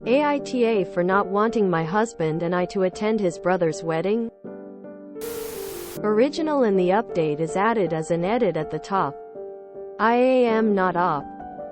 AITA for not wanting my husband and I to attend his brother's wedding? Original in the update is added as an edit at the top. I am not op.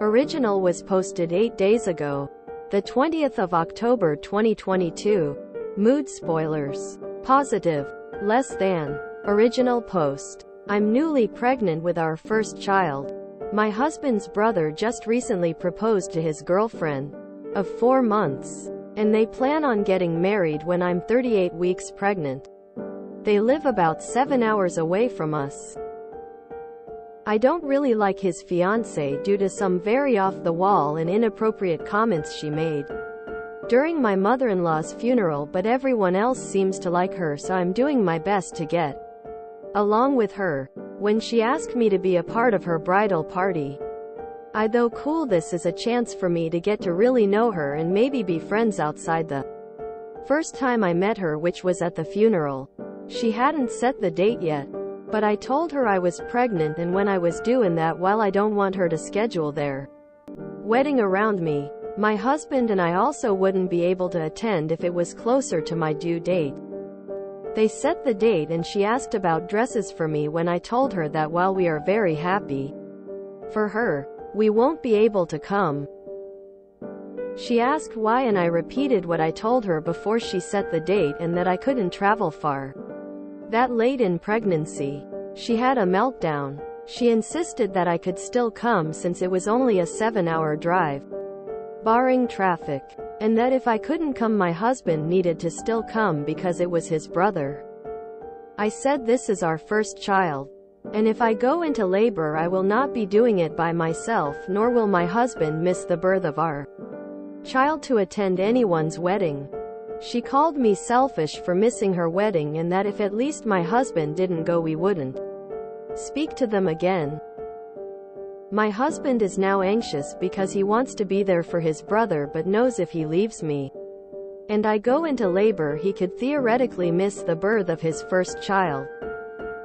Original was posted 8 days ago, the 20th of October 2022. Mood spoilers. Positive. Less than. Original post. I'm newly pregnant with our first child. My husband's brother just recently proposed to his girlfriend of 4 months, and they plan on getting married when I'm 38 weeks pregnant. They live about 7 hours away from us. I don't really like his fiancée due to some very off-the-wall and inappropriate comments she made during my mother-in-law's funeral, but everyone else seems to like her, so I'm doing my best to get along with her. When she asked me to be a part of her bridal party, I though cool, this is a chance for me to get to really know her and maybe be friends outside the first time I met her, which was at the funeral. She hadn't set the date yet, but I told her I was pregnant and when I was due, and that while I don't want her to schedule their wedding around me, my husband and I also wouldn't be able to attend if it was closer to my due date. They set the date and she asked about dresses for me when I told her that while we are very happy for her, we won't be able to come. She asked why and I repeated what I told her before she set the date, and that I couldn't travel far that late in pregnancy. She had a meltdown. She insisted that I could still come since it was only a 7-hour drive, barring traffic, and that if I couldn't come, my husband needed to still come because it was his brother. I said this is our first child, and if I go into labor I will not be doing it by myself, nor will my husband miss the birth of our child to attend anyone's wedding. She called me selfish for missing her wedding, and that if at least my husband didn't go we wouldn't speak to them again. My husband is now anxious because he wants to be there for his brother, but knows if he leaves me and I go into labor he could theoretically miss the birth of his first child.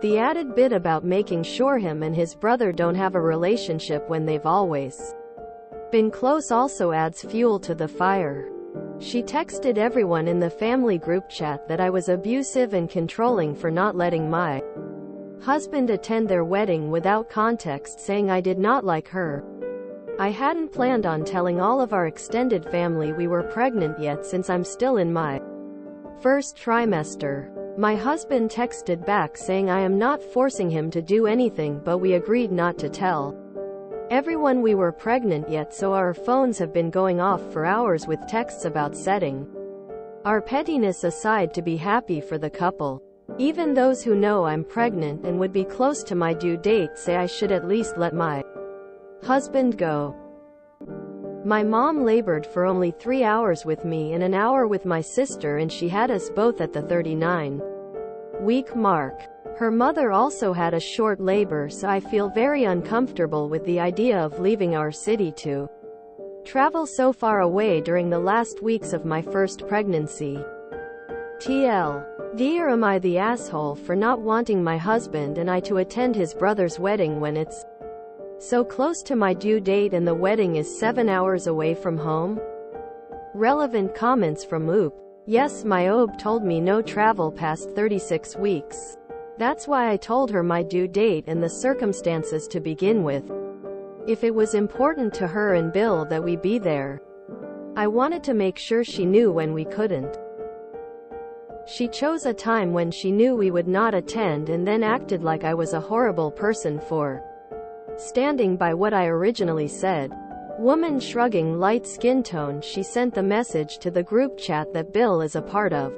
The added bit about making sure him and his brother don't have a relationship when they've always been close also adds fuel to the fire. She texted everyone in the family group chat that I was abusive and controlling for not letting my husband attend their wedding without context, saying I did not like her. I hadn't planned on telling all of our extended family we were pregnant yet, since I'm still in my first trimester. My husband texted back saying I am not forcing him to do anything, but we agreed not to tell everyone we were pregnant yet, so our phones have been going off for hours with texts about setting our pettiness aside to be happy for the couple. Even those who know I'm pregnant and would be close to my due date say I should at least let my husband go. My mom labored for only 3 hours with me and an hour with my sister, and she had us both at the 39-week mark. Her mother also had a short labor, so I feel very uncomfortable with the idea of leaving our city to travel so far away during the last weeks of my first pregnancy. TL. Dear, am I the asshole for not wanting my husband and I to attend his brother's wedding when it's so close to my due date and the wedding is 7 hours away from home? Relevant comments from Oop. Yes, my OB told me no travel past 36 weeks. That's why I told her my due date and the circumstances to begin with. If it was important to her and Bill that we be there, I wanted to make sure she knew when we couldn't. She chose a time when she knew we would not attend and then acted like I was a horrible person for standing by what I originally said. Woman shrugging light skin tone. She sent the message to the group chat that Bill is a part of.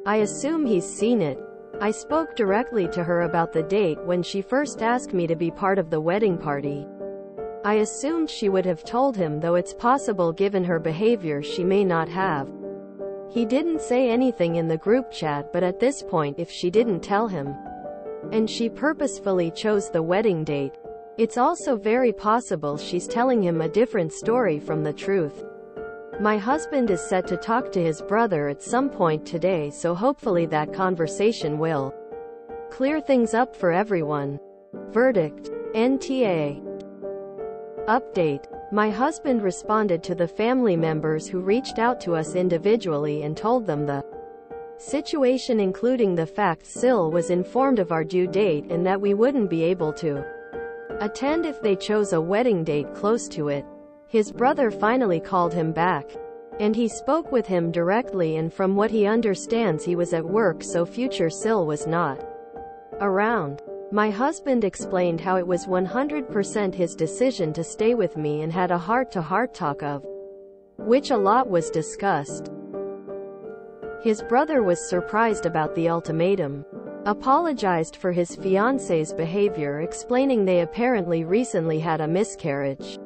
I assume he's seen it. I spoke directly to her about the date when she first asked me to be part of the wedding party. I assumed she would have told him, though it's possible given her behavior she may not have. He didn't say anything in the group chat, but at this point, if she didn't tell him and she purposefully chose the wedding date, it's also very possible she's telling him a different story from the truth. My husband is set to talk to his brother at some point today, so hopefully that conversation will clear things up for everyone. Verdict. NTA. Update. My husband responded to the family members who reached out to us individually and told them the situation, including the fact Sil was informed of our due date and that we wouldn't be able to attend if they chose a wedding date close to it. His brother finally called him back, and he spoke with him directly, and from what he understands he was at work, so future Sil was not around. My husband explained how it was 100% his decision to stay with me and had a heart-to-heart talk of which a lot was discussed. His brother was surprised about the ultimatum, apologized for his fiancé's behavior, explaining they apparently recently had a miscarriage.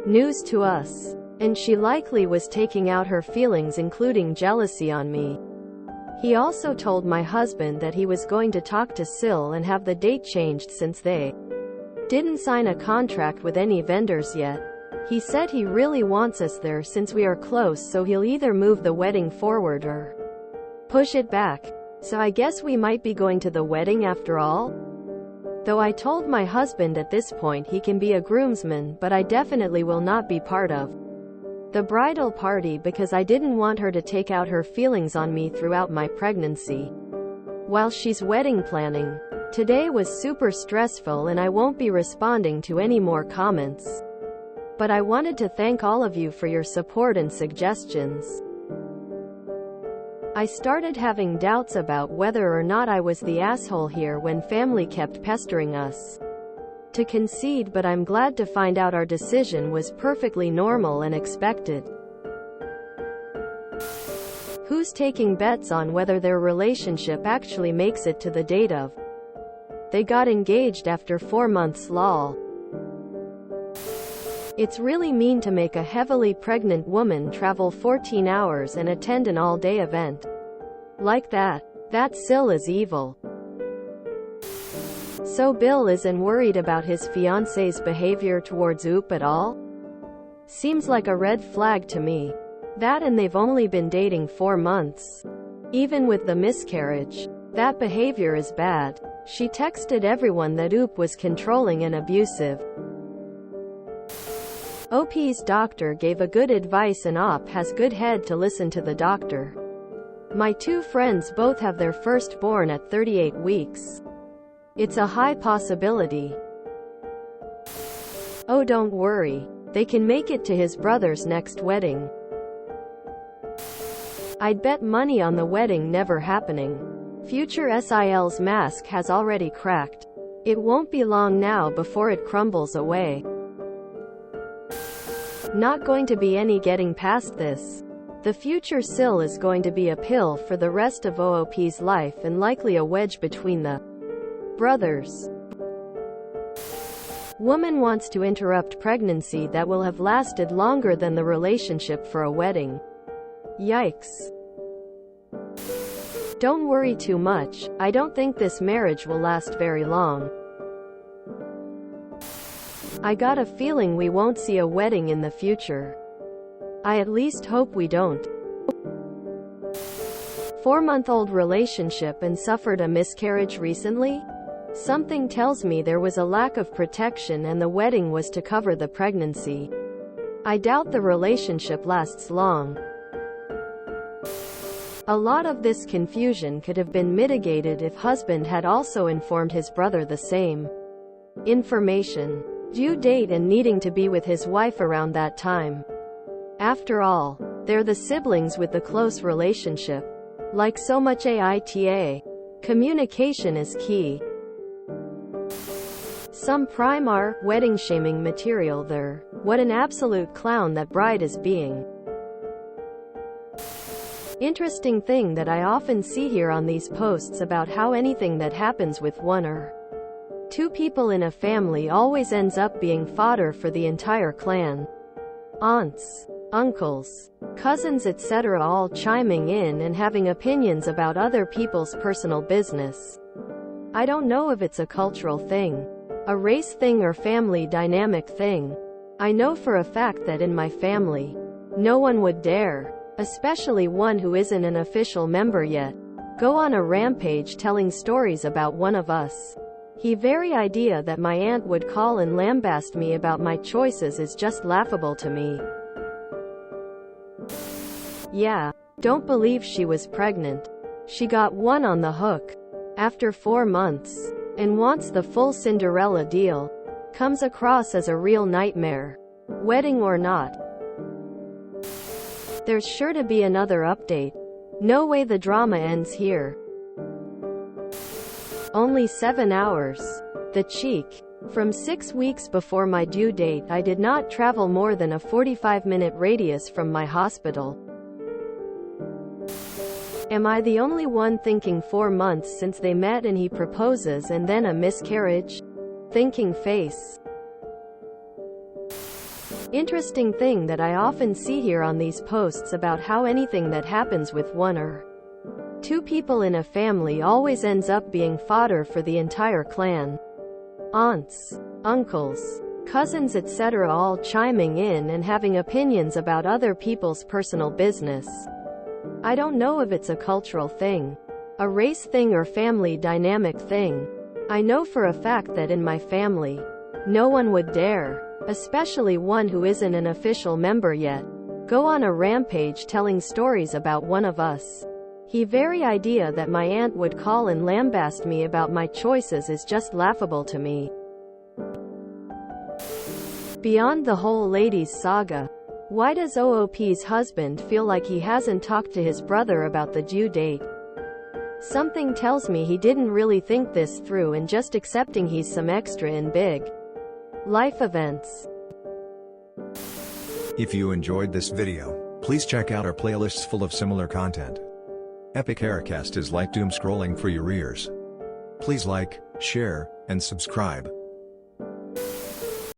News to us. And she likely was taking out her feelings, including jealousy, on me. He also told my husband that he was going to talk to Sil and have the date changed since they didn't sign a contract with any vendors yet. He said he really wants us there since we are close, so he'll either move the wedding forward or push it back. So I guess we might be going to the wedding after all? Though I told my husband at this point he can be a groomsman, but I definitely will not be part of the bridal party because I didn't want her to take out her feelings on me throughout my pregnancy while she's wedding planning. Today was super stressful and I won't be responding to any more comments. But I wanted to thank all of you for your support and suggestions. I started having doubts about whether or not I was the asshole here when family kept pestering us to concede, but I'm glad to find out our decision was perfectly normal and expected. Who's taking bets on whether their relationship actually makes it to the date of they got engaged after 4 months? Lol. It's really mean to make a heavily pregnant woman travel 14 hours and attend an all-day event like that. That Sil is evil. So Bill isn't worried about his fiancé's behavior towards Oop at all? Seems like a red flag to me. That, and they've only been dating 4 months. Even with the miscarriage, that behavior is bad. She texted everyone that Oop was controlling and abusive. OP's doctor gave a good advice and Op has good head to listen to the doctor. My 2 friends both have their firstborn at 38 weeks. It's a high possibility. Oh, don't worry. They can make it to his brother's next wedding. I'd bet money on the wedding never happening. Future Sil's mask has already cracked. It won't be long now before it crumbles away. Not going to be any getting past this. The future Sil is going to be a pill for the rest of OOP's life and likely a wedge between the brothers. Woman wants to interrupt pregnancy that will have lasted longer than the relationship for a wedding. Yikes. Don't worry too much. I don't think this marriage will last very long. I got a feeling we won't see a wedding in the future. I at least hope we don't. 4-month-old relationship and suffered a miscarriage recently? Something tells me there was a lack of protection and the wedding was to cover the pregnancy. I doubt the relationship lasts long. A lot of this confusion could have been mitigated if husband had also informed his brother the same information. Due date and needing to be with his wife around that time. After all, they're the siblings with the close relationship. Like so much AITA, communication is key. Some prime wedding shaming material there. What an absolute clown that bride is being. Interesting thing that I often see here on these posts about how anything that happens with 1 or 2 people in a family always ends up being fodder for the entire clan. Aunts, uncles, cousins, etc. all chiming in and having opinions about other people's personal business. I don't know if it's a cultural thing, a race thing, or family dynamic thing. I know for a fact that in my family, no one would dare, especially one who isn't an official member yet, go on a rampage telling stories about one of us. He very idea that my aunt would call and lambaste me about my choices is just laughable to me. Yeah, don't believe she was pregnant. She got one on the hook. After 4 months. And wants the full Cinderella deal. Comes across as a real nightmare. Wedding or not. There's sure to be another update. No way the drama ends here. Only 7 hours. The cheek. From 6 weeks before my due date, I did not travel more than a 45-minute radius from my hospital. Am I the only one thinking 4 months since they met and he proposes and then a miscarriage? Thinking face. Interesting thing that I often see here on these posts about how anything that happens with one or two people in a family always ends up being fodder for the entire clan. Aunts, uncles, cousins etc. all chiming in and having opinions about other people's personal business. I don't know if it's a cultural thing, a race thing or family dynamic thing. I know for a fact that in my family, no one would dare, especially one who isn't an official member yet, go on a rampage telling stories about one of us. He very idea that my aunt would call and lambaste me about my choices is just laughable to me. Beyond the whole ladies saga, why does OOP's husband feel like he hasn't talked to his brother about the due date? Something tells me he didn't really think this through and just accepting he's some extra in big life events. If you enjoyed this video, please check out our playlists full of similar content. Epic Aircast is like doom scrolling for your ears. Please like, share, and subscribe.